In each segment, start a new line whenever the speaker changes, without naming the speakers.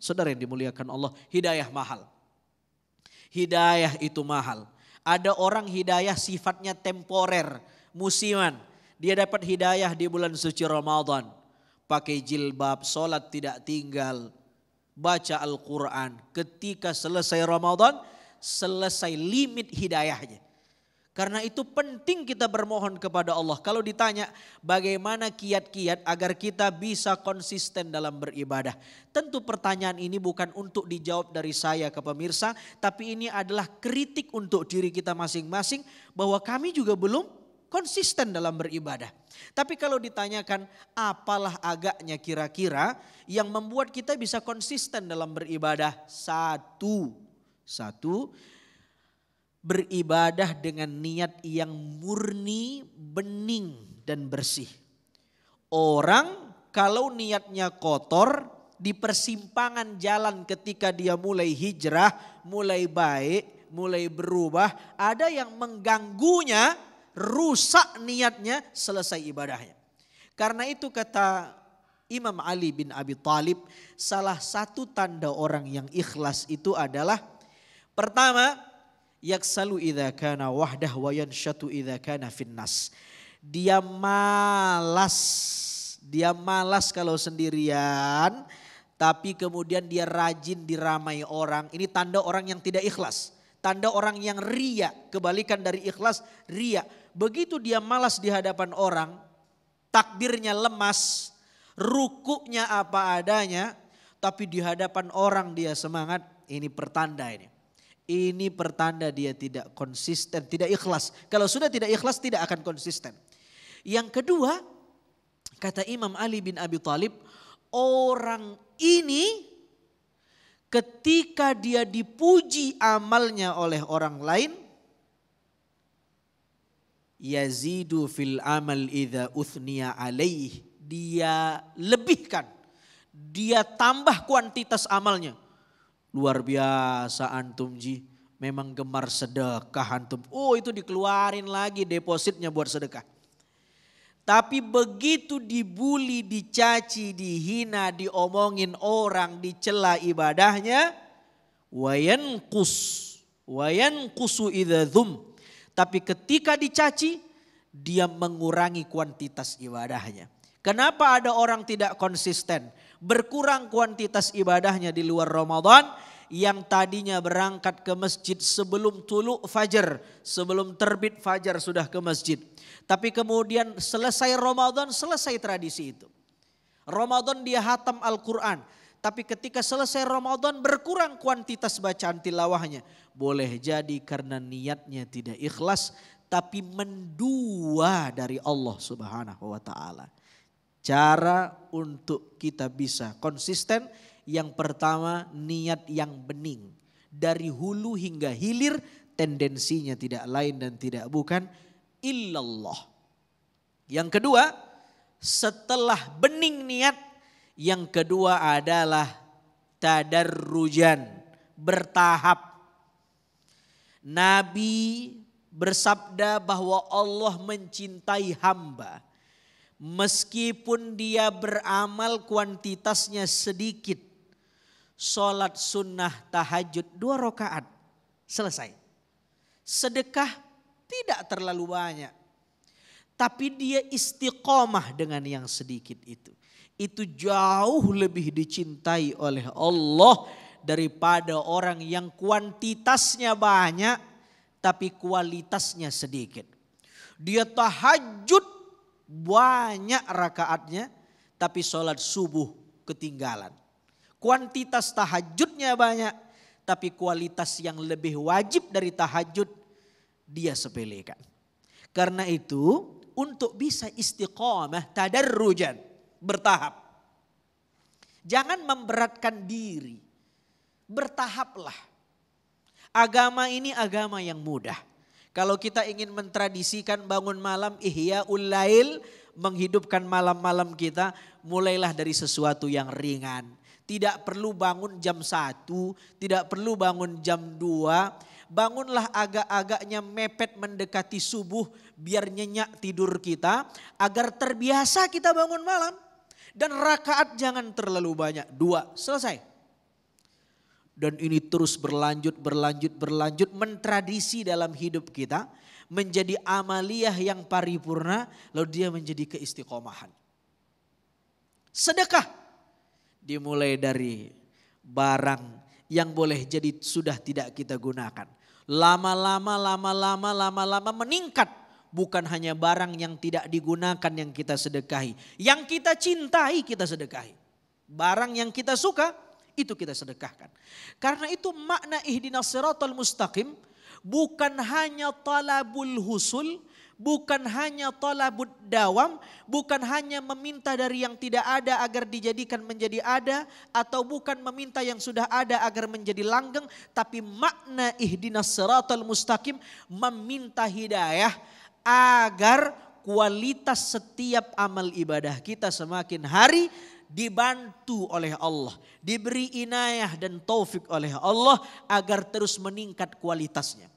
Saudara yang dimuliakan Allah, hidayah mahal. Hidayah itu mahal. Ada orang hidayah sifatnya temporer, musiman. Dia dapat hidayah di bulan suci Ramadan. Pakai jilbab, sholat tidak tinggal, baca Al-Quran. Ketika selesai Ramadan, selesai limit hidayahnya. Karena itu penting kita bermohon kepada Allah. Kalau ditanya bagaimana kiat-kiat agar kita bisa konsisten dalam beribadah. Tentu pertanyaan ini bukan untuk dijawab dari saya ke pemirsa. Tapi ini adalah kritik untuk diri kita masing-masing. Bahwa kami juga belum konsisten dalam beribadah. Tapi kalau ditanyakan apalah agaknya kira-kira yang membuat kita bisa konsisten dalam beribadah. Satu. Beribadah dengan niat yang murni, bening dan bersih. Orang kalau niatnya kotor di persimpangan jalan ketika dia mulai hijrah, mulai baik, mulai berubah, ada yang mengganggunya, rusak niatnya, selesai ibadahnya. Karena itu kata Imam Ali bin Abi Thalib, salah satu tanda orang yang ikhlas itu adalah pertama, yaksalu idza kana wahdah wa yanshatu idza kana finnas. Dia malas kalau sendirian, tapi kemudian dia rajin diramai orang. Ini tanda orang yang tidak ikhlas. Tanda orang yang riya, kebalikan dari ikhlas, riya. Begitu dia malas di hadapan orang, takbirnya lemas, rukuknya apa adanya, tapi di hadapan orang dia semangat, ini pertanda ini. Ini pertanda dia tidak konsisten, tidak ikhlas. Kalau sudah tidak ikhlas tidak akan konsisten. Yang kedua, kata Imam Ali bin Abi Thalib, orang ini ketika dia dipuji amalnya oleh orang lain, yazidu fil amal idza uthniya alaih. Dia lebihkan, dia tambah kuantitas amalnya. Luar biasa antum ji, memang gemar sedekah antum. Oh itu dikeluarin lagi depositnya buat sedekah. Tapi begitu dibully, dicaci, dihina, diomongin orang, dicela ibadahnya, wayanqusu idza dhum. Tapi ketika dicaci, dia mengurangi kuantitas ibadahnya. Kenapa ada orang tidak konsisten? Berkurang kuantitas ibadahnya di luar Ramadan, yang tadinya berangkat ke masjid sebelum tulu fajar, sebelum terbit fajar sudah ke masjid. Tapi kemudian selesai Ramadan, selesai tradisi itu. Ramadan dia hatam Al-Quran. Tapi ketika selesai Ramadan berkurang kuantitas bacaan tilawahnya. Boleh jadi karena niatnya tidak ikhlas, tapi mendua dari Allah Subhanahu wa ta'ala. Cara untuk kita bisa konsisten, yang pertama niat yang bening. Dari hulu hingga hilir tendensinya tidak lain dan tidak bukan illallah. Yang kedua, setelah bening niat, yang kedua adalah tadarrujan, bertahap. Nabi bersabda bahwa Allah mencintai hamba. Meskipun dia beramal kuantitasnya sedikit. Sholat sunnah tahajud 2 rakaat. Selesai. Sedekah tidak terlalu banyak. Tapi dia istiqomah dengan yang sedikit itu. Itu jauh lebih dicintai oleh Allah daripada orang yang kuantitasnya banyak tapi kualitasnya sedikit. Dia tahajud banyak rakaatnya tapi sholat subuh ketinggalan. Kuantitas tahajudnya banyak tapi kualitas yang lebih wajib dari tahajud dia sepelekan. Karena itu untuk bisa istiqomah tadarrujan, bertahap. Jangan memberatkan diri, bertahaplah. Agama ini agama yang mudah. Kalau kita ingin mentradisikan bangun malam, ihya'ul lail, menghidupkan malam-malam kita, mulailah dari sesuatu yang ringan. Tidak perlu bangun jam 1, tidak perlu bangun jam 2. Bangunlah agak-agaknya mepet mendekati subuh, biar nyenyak tidur kita, agar terbiasa kita bangun malam. Dan rakaat jangan terlalu banyak, 2, selesai. Dan ini terus berlanjut mentradisi dalam hidup kita. Menjadi amaliyah yang paripurna, lalu dia menjadi keistiqomahan. Sedekah dimulai dari barang yang boleh jadi sudah tidak kita gunakan. Lama-lama meningkat. Bukan hanya barang yang tidak digunakan yang kita sedekahi. Yang kita cintai kita sedekahi. Barang yang kita suka itu kita sedekahkan. Karena itu makna ihdinas siratal mustaqim bukan hanya talabul husul, bukan hanya talabud dawam, bukan hanya meminta dari yang tidak ada agar dijadikan menjadi ada, atau bukan meminta yang sudah ada agar menjadi langgeng, tapi makna ihdinas siratal mustaqim meminta hidayah agar kualitas setiap amal ibadah kita semakin hari dibantu oleh Allah, diberi inayah dan taufik oleh Allah agar terus meningkat kualitasnya.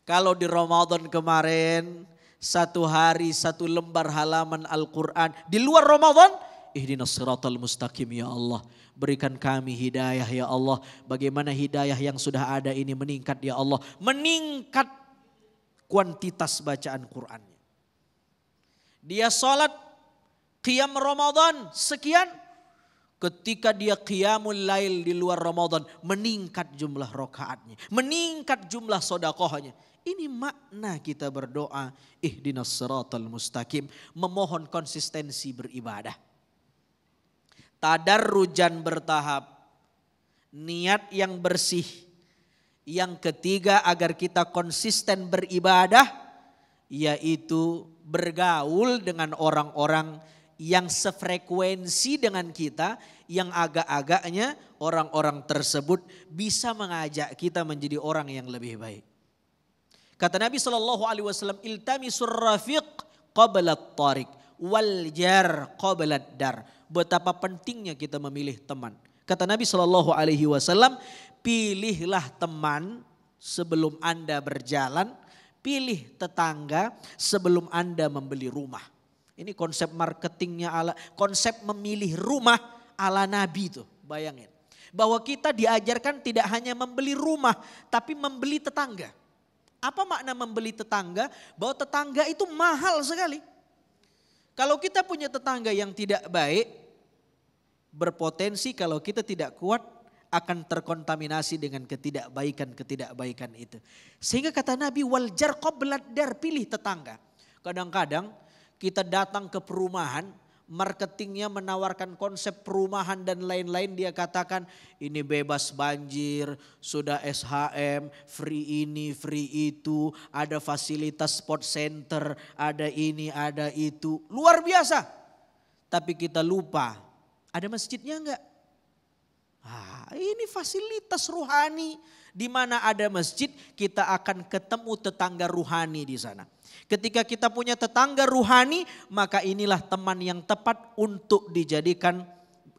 Kalau di Ramadan kemarin 1 hari 1 lembar halaman Al-Quran, di luar Ramadan ihdinas siratal mustaqim ya Allah, berikan kami hidayah ya Allah. Bagaimana hidayah yang sudah ada ini meningkat ya Allah, meningkat kuantitas bacaan Qurannya. Dia salat qiyam Ramadan sekian, ketika dia qiyamul lail di luar Ramadan meningkat jumlah rakaatnya, meningkat jumlah sedekahnya. Ini makna kita berdoa ihdinas siratal mustaqim, memohon konsistensi beribadah. Tadarrujan bertahap, niat yang bersih. Yang ketiga agar kita konsisten beribadah, yaitu bergaul dengan orang-orang yang sefrekuensi dengan kita, yang agak-agaknya orang-orang tersebut bisa mengajak kita menjadi orang yang lebih baik. Kata Nabi SAW, iltamisur rafiq qabla at-tariq wal jar qabla ad-dar. Betapa pentingnya kita memilih teman. Kata Nabi SAW, pilihlah teman sebelum Anda berjalan, pilih tetangga sebelum Anda membeli rumah. Ini konsep marketingnya konsep memilih rumah ala Nabi tuh, bayangin. Bahwa kita diajarkan tidak hanya membeli rumah, tapi membeli tetangga. Apa makna membeli tetangga? Bahwa tetangga itu mahal sekali. Kalau kita punya tetangga yang tidak baik, berpotensi kalau kita tidak kuat akan terkontaminasi dengan ketidakbaikan itu. Sehingga kata Nabi, wal jar qabla dar, pilih tetangga. Kadang-kadang kita datang ke perumahan, marketingnya menawarkan konsep perumahan dan lain-lain. Dia katakan ini bebas banjir, sudah SHM, free ini, free itu, ada fasilitas sport center, ada ini, ada itu. Luar biasa. Tapi kita lupa, ada masjidnya enggak? Ini fasilitas ruhani. Di mana ada masjid, kita akan ketemu tetangga ruhani di sana. Ketika kita punya tetangga ruhani, maka inilah teman yang tepat untuk dijadikan,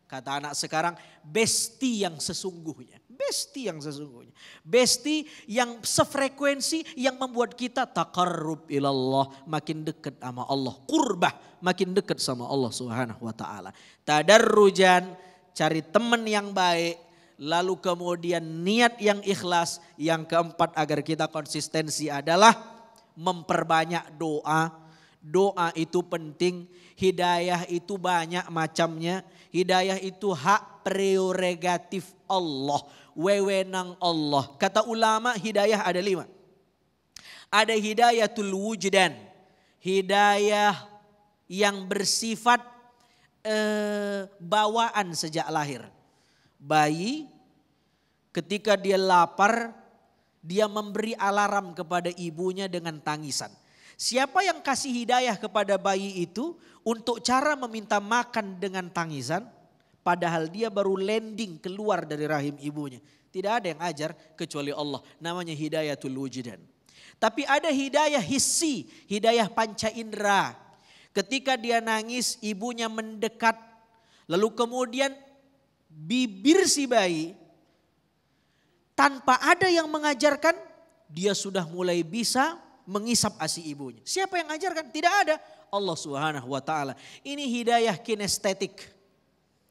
kata anak sekarang, besti yang sesungguhnya. Besti yang sesungguhnya. Besti yang sefrekuensi, yang membuat kita taqarrub ilallah, makin dekat sama Allah. Qurbah, makin dekat sama Allah Subhanahu wa taala. Tadarrujan, cari teman yang baik. Lalu kemudian niat yang ikhlas. Yang keempat agar kita konsistensi adalah memperbanyak doa. Doa itu penting. Hidayah itu banyak macamnya. Hidayah itu hak prerogatif Allah. Wewenang Allah. Kata ulama hidayah ada 5. Ada hidayatul wujdan. Hidayah yang bersifat bawaan sejak lahir. Bayi ketika dia lapar, dia memberi alarm kepada ibunya dengan tangisan. Siapa yang kasih hidayah kepada bayi itu untuk cara meminta makan dengan tangisan, padahal dia baru landing keluar dari rahim ibunya. Tidak ada yang ajar kecuali Allah. Namanya hidayatul wujdan. Tapi ada hidayah hissi, hidayah panca indera. Ketika dia nangis, ibunya mendekat, lalu kemudian bibir si bayi tanpa ada yang mengajarkan, dia sudah mulai bisa mengisap ASI ibunya. Siapa yang mengajarkan? Tidak ada. Allah Subhanahu wa taala. Ini hidayah kinestetik.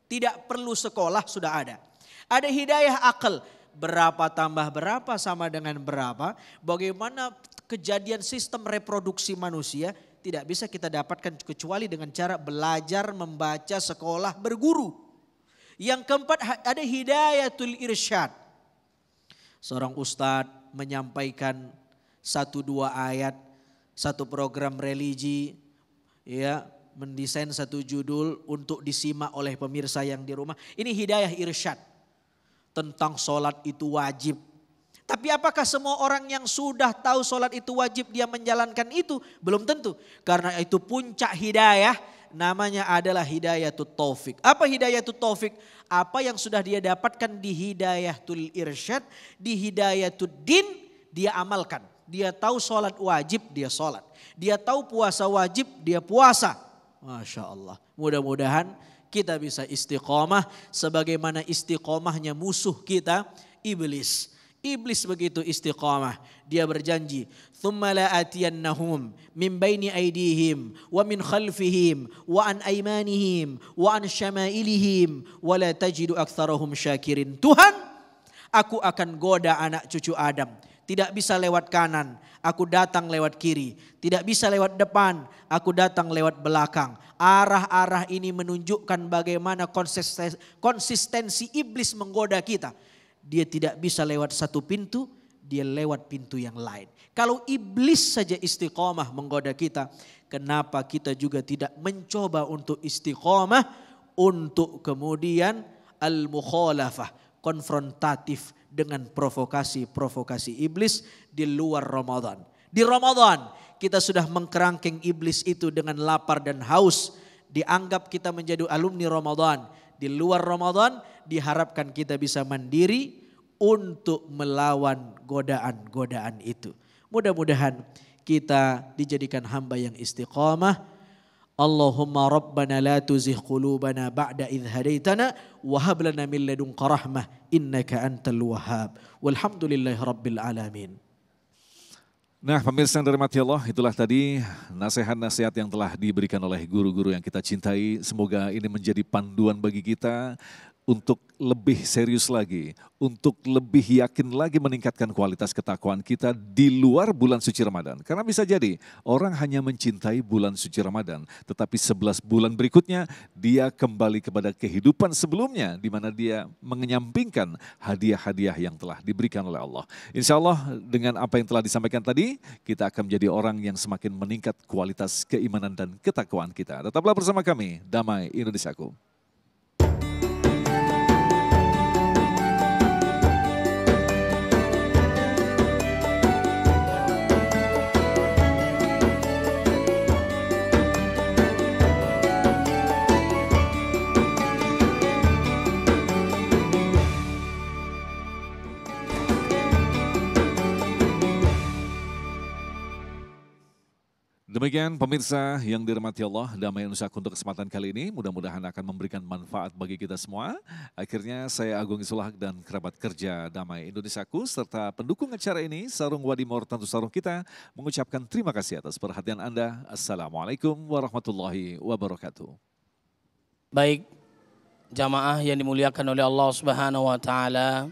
Tidak perlu sekolah, sudah ada. Ada hidayah akal. berapa tambah berapa sama dengan berapa, bagaimana kejadian sistem reproduksi manusia tidak bisa kita dapatkan kecuali dengan cara belajar, membaca, sekolah, berguru. Yang keempat ada hidayatul irsyad. Seorang ustadz menyampaikan 1-2 ayat, satu program religi, ya, mendesain satu judul untuk disimak oleh pemirsa yang di rumah. Ini hidayah irsyad tentang sholat itu wajib. Tapi apakah semua orang yang sudah tahu sholat itu wajib dia menjalankan itu? Belum tentu. Karena itu puncak hidayah namanya adalah hidayatul taufik. Apa hidayatul taufik? Apa yang sudah dia dapatkan di hidayatul irsyad, di hidayatul din dia amalkan. Dia tahu sholat wajib dia sholat. Dia tahu puasa wajib dia puasa. Masya Allah. Mudah-mudahan kita bisa istiqomah sebagaimana istiqomahnya musuh kita iblis. Iblis begitu istiqamah. Dia berjanji, "Tsumma la atiyannahum min baini aydihim wa min khalfihim wa an aymanihim wa an syama'ilihim wa la tajidu aktsarahum syakirin." Tuhan, aku akan goda anak cucu Adam. Tidak bisa lewat kanan, aku datang lewat kiri. Tidak bisa lewat depan, aku datang lewat belakang. Arah-arah ini menunjukkan bagaimana konsistensi iblis menggoda kita. Dia tidak bisa lewat satu pintu, dia lewat pintu yang lain. Kalau iblis saja istiqomah menggoda kita, kenapa kita juga tidak mencoba untuk istiqomah, untuk kemudian al-mukhalafah, konfrontatif dengan provokasi-provokasi iblis di luar Ramadan. Di Ramadan kita sudah mengkerangkeng iblis itu dengan lapar dan haus. Dianggap kita menjadi alumni Ramadan. Di luar Ramadan diharapkan kita bisa mandiri untuk melawan godaan-godaan itu. Mudah-mudahan kita dijadikan hamba yang istiqamah. Allahumma rabbana la tuzigh qulubana ba'da idh hadaitana wa hab lana min ladunka rahmah innaka antal wahhab. Walhamdulillahi rabbil alamin.
Nah, pemirsa yang dirahmati Allah, itulah tadi nasihat-nasihat yang telah diberikan oleh guru-guru yang kita cintai. Semoga ini menjadi panduan bagi kita untuk lebih serius lagi, untuk lebih yakin lagi meningkatkan kualitas ketakwaan kita di luar bulan suci Ramadan. Karena bisa jadi orang hanya mencintai bulan suci Ramadan, tetapi 11 bulan berikutnya dia kembali kepada kehidupan sebelumnya di mana dia mengenyampingkan hadiah-hadiah yang telah diberikan oleh Allah. Insya Allah dengan apa yang telah disampaikan tadi, kita akan menjadi orang yang semakin meningkat kualitas keimanan dan ketakwaan kita. Tetaplah bersama kami, Damai Indonesiaku. Demikian pemirsa yang dirahmati Allah, Damai Indonesiaku untuk kesempatan kali ini mudah-mudahan akan memberikan manfaat bagi kita semua. Akhirnya saya Agung Isulhaq dan kerabat kerja Damai Indonesiaku serta pendukung acara ini Sarung Wadimor Tentu Sarung kita mengucapkan terima kasih atas perhatian Anda. Assalamualaikum warahmatullahi wabarakatuh.
Baik, jamaah yang dimuliakan oleh Allah Subhanahu wa taala,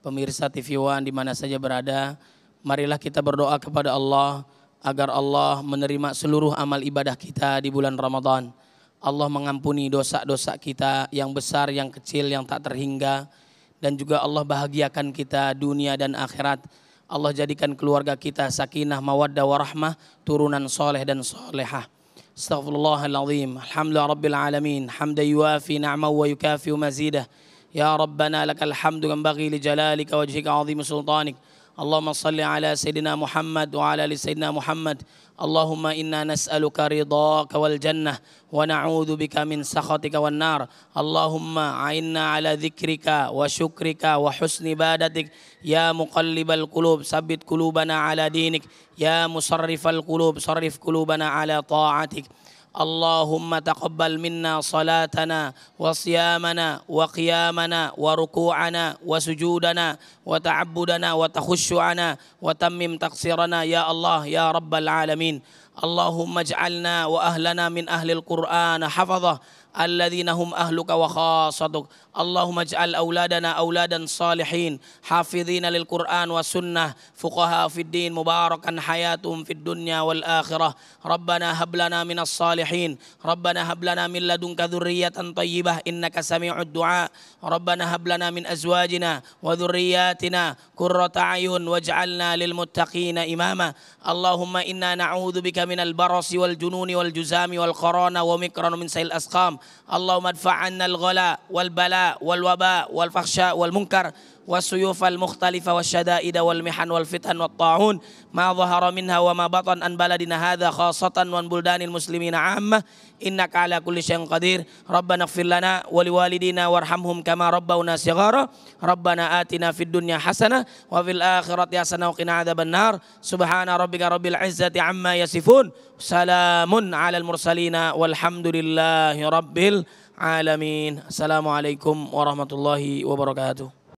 pemirsa TV One di mana saja berada, marilah kita berdoa kepada Allah agar Allah menerima seluruh amal ibadah kita di bulan Ramadan. Allah mengampuni dosa-dosa kita yang besar, yang kecil, yang tak terhingga. Dan juga Allah bahagiakan kita dunia dan akhirat. Allah jadikan keluarga kita sakinah, mawaddah, warahmah, turunan soleh dan solehah. Astaghfirullahaladzim. Alhamdulillah Rabbil Alamin. Hamda yuafi na'mahu wa yukafiu mazidah. Ya Rabbana lakal hamdu yanbaghi li jalalika wajhika azim sultanik. Allahumma salli ala Sayyidina Muhammad wa ala ali Sayyidina Muhammad. Allahumma inna nas'aluka ridhaka wal jannah wa na'udhu bika min sakhatika wan nar. Allahumma a'inna ala dhikrika wa syukrika wa husni ibadatik. Ya muqallibal qulub, sabbit qulubana ala dinik. Ya musarrifal qulub, sarrif qulubana ala ta'atik. اللهم تقبل منا صلاتنا وصيامنا وقيامنا وركوعنا وسجودنا وتعبدنا وتخشعنا وتمم تقصيرنا يا الله يا رب العالمين. اللهم اجعلنا وأهلنا من أهل القرآن حفظه الذين هم أهلك وخاصتك اللهم اجعل أولادنا أولادا صالحين حافظين للقرآن والسنة فقهاء في الدين مباركا حياتهم في الدنيا والآخرة ربنا هب لنا من الصالحين ربنا هب لنا من لدنك ذرية طيبة إنك سميع الدعاء ربنا هب لنا من أزواجنا وذرياتنا قرة أعين واجعلنا للمتقين إماما اللهم إنا نعوذ بك من البرص والجنون والجزام والقران ومكرن من سيء الأسقام اللهم ادفع عنا الغلاء والبلاء والوباء والفحشاء والمنكر والسيوف المختلفة والشدائد والمحن والفتن والطاعون ما ظهر منها وما بطن عن بلدنا هذا خاصة وعن بلدان المسلمين عامة إنك على كل شيء قدير ربنا اغفر لنا ولوالدينا وارحمهم كما ربونا صغارا ربنا آتنا في الدنيا حسنة وفي الآخرة حسنة وقنا عذاب النار سبحان ربك رب العزة عما يصفون سلام على المرسلين والحمد لله رب العالمين السلام عليكم ورحمة الله وبركاته.